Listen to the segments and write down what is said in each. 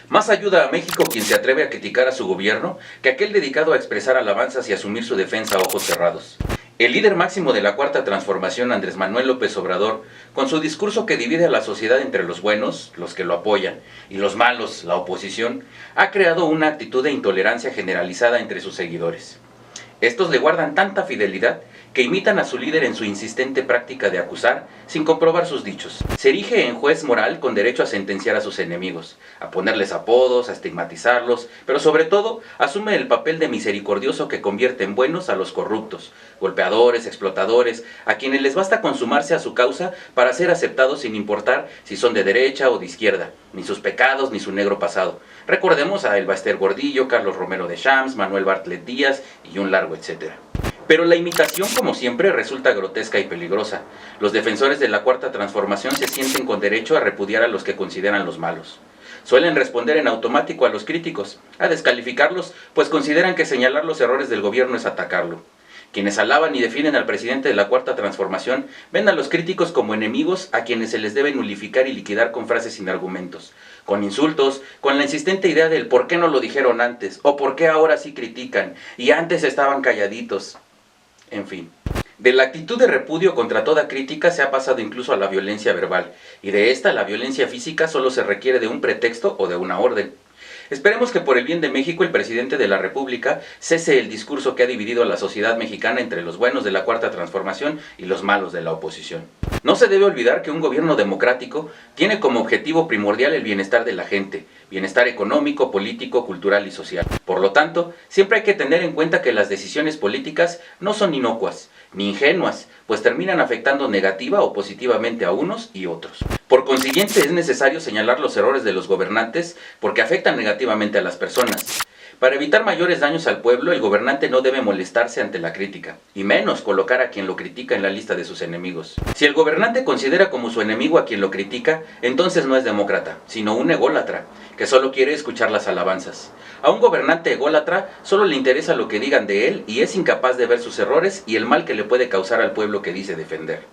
Más ayuda a México quien se atreve a criticar a su gobierno que aquel dedicado a expresar alabanzas y asumir su defensa a ojos cerrados. El líder máximo de la Cuarta Transformación, Andrés Manuel López Obrador, con su discurso que divide a la sociedad entre los buenos, los que lo apoyan, y los malos, la oposición, ha creado una actitud de intolerancia generalizada entre sus seguidores. Estos le guardan tanta fidelidad que imitan a su líder en su insistente práctica de acusar sin comprobar sus dichos. Se erige en juez moral con derecho a sentenciar a sus enemigos, a ponerles apodos, a estigmatizarlos, pero sobre todo asume el papel de misericordioso que convierte en buenos a los corruptos, golpeadores, explotadores, a quienes les basta consumarse a su causa para ser aceptados sin importar si son de derecha o de izquierda, ni sus pecados ni su negro pasado. Recordemos a Elba Ester Gordillo, Carlos Romero de Champs, Manuel Bartlett Díaz y un largo etcétera. Pero la imitación, como siempre, resulta grotesca y peligrosa. Los defensores de la Cuarta Transformación se sienten con derecho a repudiar a los que consideran los malos. Suelen responder en automático a los críticos, a descalificarlos, pues consideran que señalar los errores del gobierno es atacarlo. Quienes alaban y defienden al presidente de la Cuarta Transformación ven a los críticos como enemigos a quienes se les debe nulificar y liquidar con frases sin argumentos, con insultos, con la insistente idea del por qué no lo dijeron antes, o por qué ahora sí critican, y antes estaban calladitos. En fin, de la actitud de repudio contra toda crítica se ha pasado incluso a la violencia verbal, y de esta la violencia física solo se requiere de un pretexto o de una orden. Esperemos que por el bien de México el presidente de la República cese el discurso que ha dividido a la sociedad mexicana entre los buenos de la Cuarta Transformación y los malos de la oposición. No se debe olvidar que un gobierno democrático tiene como objetivo primordial el bienestar de la gente, bienestar económico, político, cultural y social. Por lo tanto, siempre hay que tener en cuenta que las decisiones políticas no son inocuas, ni ingenuas, pues terminan afectando negativa o positivamente a unos y otros. Por consiguiente, es necesario señalar los errores de los gobernantes porque afectan negativamente a las personas. Para evitar mayores daños al pueblo, el gobernante no debe molestarse ante la crítica, y menos colocar a quien lo critica en la lista de sus enemigos. Si el gobernante considera como su enemigo a quien lo critica, entonces no es demócrata, sino un ególatra, que solo quiere escuchar las alabanzas. A un gobernante ególatra solo le interesa lo que digan de él y es incapaz de ver sus errores y el mal que le puede causar al pueblo que dice defender.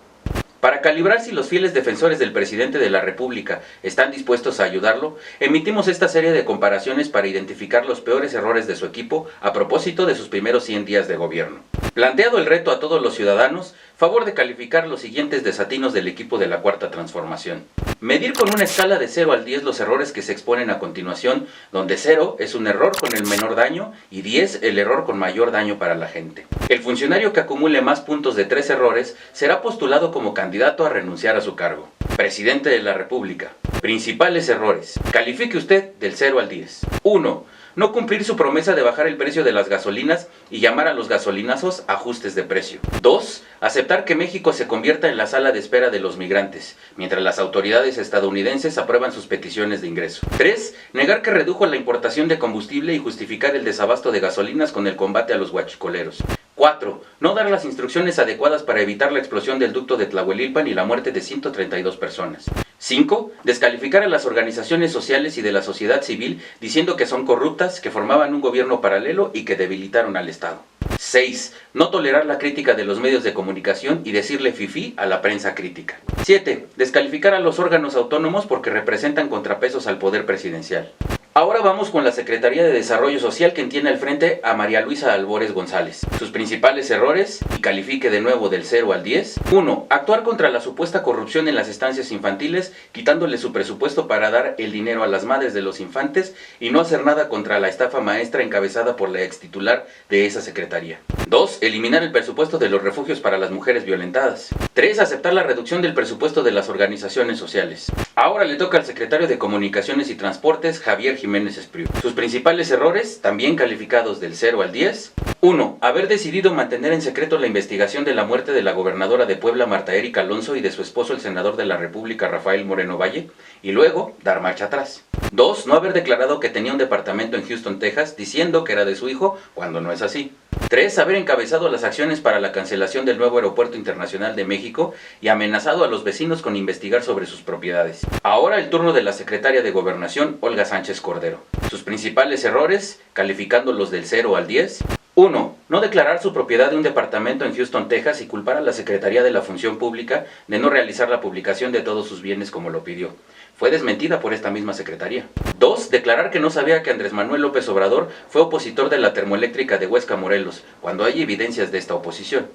Para calibrar si los fieles defensores del presidente de la República están dispuestos a ayudarlo, emitimos esta serie de comparaciones para identificar los peores errores de su equipo a propósito de sus primeros 100 días de gobierno. Planteado el reto a todos los ciudadanos, favor de calificar los siguientes desatinos del equipo de la Cuarta Transformación. Medir con una escala de 0 al 10 los errores que se exponen a continuación, donde 0 es un error con el menor daño y 10 el error con mayor daño para la gente. El funcionario que acumule más puntos de 3 errores será postulado como candidato a renunciar a su cargo. Presidente de la República. Principales errores. Califique usted del 0 al 10. 1. No cumplir su promesa de bajar el precio de las gasolinas y llamar a los gasolinazos ajustes de precio. 2. Aceptar que México se convierta en la sala de espera de los migrantes, mientras las autoridades estadounidenses aprueban sus peticiones de ingreso. 3. Negar que redujo la importación de combustible y justificar el desabasto de gasolinas con el combate a los huachicoleros. 4. No dar las instrucciones adecuadas para evitar la explosión del ducto de Tlahuelilpan y la muerte de 132 personas. 5. Descalificar a las organizaciones sociales y de la sociedad civil diciendo que son corruptas, que formaban un gobierno paralelo y que debilitaron al Estado. 6. No tolerar la crítica de los medios de comunicación y decirle fifí a la prensa crítica. 7. Descalificar a los órganos autónomos porque representan contrapesos al poder presidencial. Ahora vamos con la Secretaría de Desarrollo Social, quien tiene al frente a María Luisa Albores González. Sus principales errores, y califique de nuevo del 0 al 10. 1. Actuar contra la supuesta corrupción en las estancias infantiles, quitándole su presupuesto para dar el dinero a las madres de los infantes y no hacer nada contra la estafa maestra encabezada por la extitular de esa secretaría. 2. Eliminar el presupuesto de los refugios para las mujeres violentadas. 3. Aceptar la reducción del presupuesto de las organizaciones sociales. Ahora le toca al secretario de Comunicaciones y Transportes, Javier Jiménez Espriu. Sus principales errores, también calificados del 0 al 10. 1. Haber decidido mantener en secreto la investigación de la muerte de la gobernadora de Puebla, Marta Erika Alonso, y de su esposo, el senador de la República, Rafael Moreno Valle, y luego dar marcha atrás. 2. No haber declarado que tenía un departamento en Houston, Texas, diciendo que era de su hijo, cuando no es así. 3. Haber encabezado las acciones para la cancelación del nuevo Aeropuerto Internacional de México y amenazado a los vecinos con investigar sobre sus propiedades. Ahora el turno de la secretaria de Gobernación, Olga Sánchez Cordero. Sus principales errores, calificándolos del 0 al 10. 1. No declarar su propiedad de un departamento en Houston, Texas y culpar a la Secretaría de la Función Pública de no realizar la publicación de todos sus bienes como lo pidió. Fue desmentida por esta misma secretaría. 2. Declarar que no sabía que Andrés Manuel López Obrador fue opositor de la termoeléctrica de Huesca, Morelos, cuando hay evidencias de esta oposición.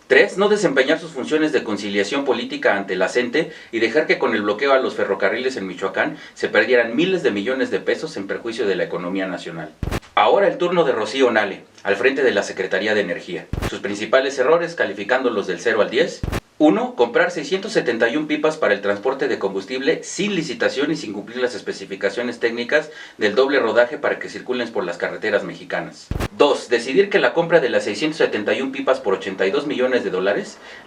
3. No desempeñar sus funciones de conciliación política ante la CENTE y dejar que con el bloqueo a los ferrocarriles en Michoacán se perdieran miles de millones de pesos en perjuicio de la economía nacional. Ahora el turno de Rocío Nale, al frente de la Secretaría de Energía. Sus principales errores, calificándolos del 0 al 10. 1. Comprar 671 pipas para el transporte de combustible sin licitación y sin cumplir las especificaciones técnicas del doble rodaje para que circulen por las carreteras mexicanas. 2. Decidir que la compra de las 671 pipas por $82 millones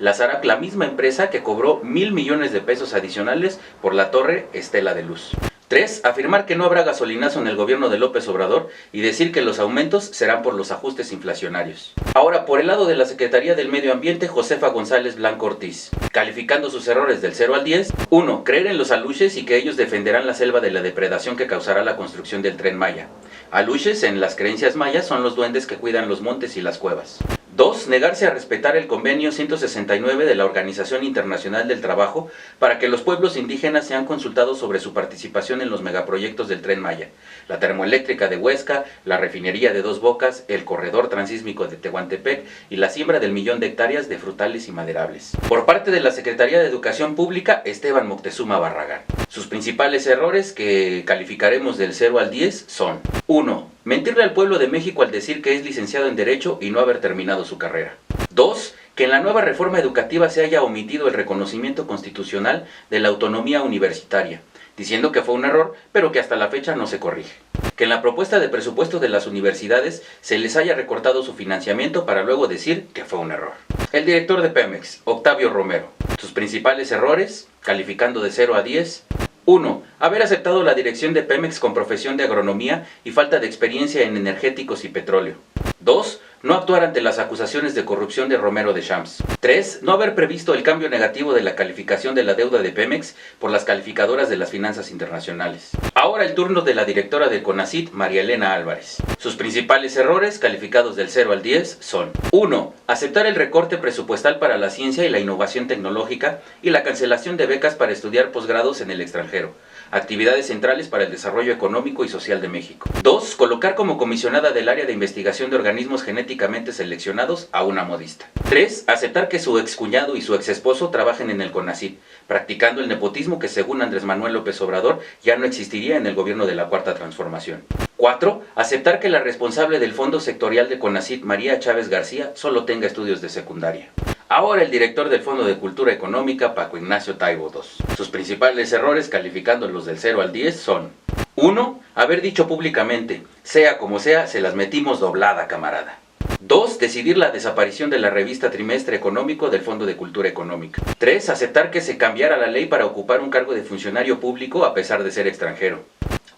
las hará la misma empresa que cobró $1,000 millones de pesos adicionales por la torre Estela de Luz. 3. Afirmar que no habrá gasolinazo en el gobierno de López Obrador y decir que los aumentos serán por los ajustes inflacionarios. Ahora, por el lado de la Secretaría del Medio Ambiente, Josefa González Blanco Ortiz, calificando sus errores del 0 al 10. 1. Creer en los aluches y que ellos defenderán la selva de la depredación que causará la construcción del Tren Maya. Aluches, en las creencias mayas, son los duendes que cuidan los montes y las cuevas. 2. Negarse a respetar el convenio 169 de la Organización Internacional del Trabajo para que los pueblos indígenas sean consultados sobre su participación en los megaproyectos del Tren Maya, la termoeléctrica de Huesca, la refinería de Dos Bocas, el corredor transísmico de Tehuantepec y la siembra del 1,000,000 de hectáreas de frutales y maderables. Por parte de la Secretaría de Educación Pública, Esteban Moctezuma Barragán. Sus principales errores, que calificaremos del 0 al 10, son: 1. Mentirle al pueblo de México al decir que es licenciado en Derecho y no haber terminado su carrera. 2. Que en la nueva reforma educativa se haya omitido el reconocimiento constitucional de la autonomía universitaria, diciendo que fue un error, pero que hasta la fecha no se corrige. Que en la propuesta de presupuesto de las universidades se les haya recortado su financiamiento para luego decir que fue un error. El director de Pemex, Octavio Romero. Sus principales errores, calificando de 0 a 10. 1. Haber aceptado la dirección de Pemex con profesión de agronomía y falta de experiencia en energéticos y petróleo. 2. No actuar ante las acusaciones de corrupción de Romero de Champs. 3. No haber previsto el cambio negativo de la calificación de la deuda de Pemex por las calificadoras de las finanzas internacionales. Ahora el turno de la directora del CONACYT, María Elena Álvarez. Sus principales errores, calificados del 0 al 10, son: 1. Aceptar el recorte presupuestal para la ciencia y la innovación tecnológica y la cancelación de becas para estudiar posgrados en el extranjero, actividades centrales para el desarrollo económico y social de México. 2. Colocar como comisionada del área de investigación de organismos genéticamente seleccionados a una modista. 3. Aceptar que su excuñado y su exesposo trabajen en el CONACYT, practicando el nepotismo que, según Andrés Manuel López Obrador, ya no existiría en el gobierno de la Cuarta Transformación. 4. Aceptar que la responsable del Fondo Sectorial de CONACYT, María Chávez García, solo tenga estudios de secundaria. Ahora el director del Fondo de Cultura Económica, Paco Ignacio Taibo II. Sus principales errores, calificándolos del 0 al 10, son: 1. Haber dicho públicamente, sea como sea, se las metimos doblada, camarada. 2. Decidir la desaparición de la revista Trimestre Económico del Fondo de Cultura Económica. 3. Aceptar que se cambiara la ley para ocupar un cargo de funcionario público a pesar de ser extranjero.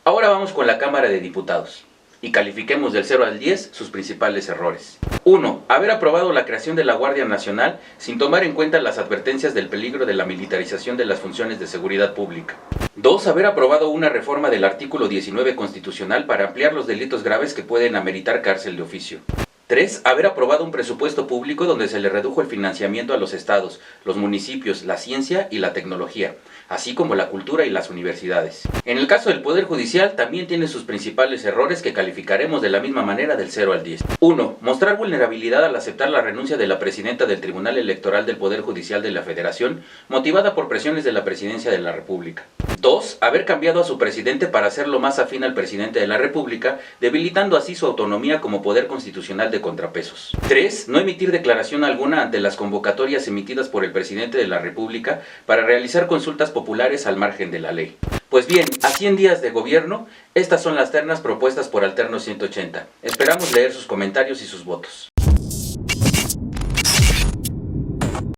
Ahora vamos con la Cámara de Diputados y califiquemos del 0 al 10 sus principales errores. 1. Haber aprobado la creación de la Guardia Nacional sin tomar en cuenta las advertencias del peligro de la militarización de las funciones de seguridad pública. 2. Haber aprobado una reforma del artículo 19 constitucional para ampliar los delitos graves que pueden ameritar cárcel de oficio. 3. Haber aprobado un presupuesto público donde se le redujo el financiamiento a los estados, los municipios, la ciencia y la tecnología, así como la cultura y las universidades. En el caso del Poder Judicial también tiene sus principales errores que calificaremos de la misma manera del 0 al 10. 1. Mostrar vulnerabilidad al aceptar la renuncia de la presidenta del Tribunal Electoral del Poder Judicial de la Federación, motivada por presiones de la Presidencia de la República. 2. Haber cambiado a su presidente para hacerlo más afín al presidente de la República, debilitando así su autonomía como poder constitucional de contrapesos. 3. No emitir declaración alguna ante las convocatorias emitidas por el presidente de la República para realizar consultas populares al margen de la ley. Pues bien, a 100 días de gobierno, estas son las ternas propuestas por Alterno 180. Esperamos leer sus comentarios y sus votos.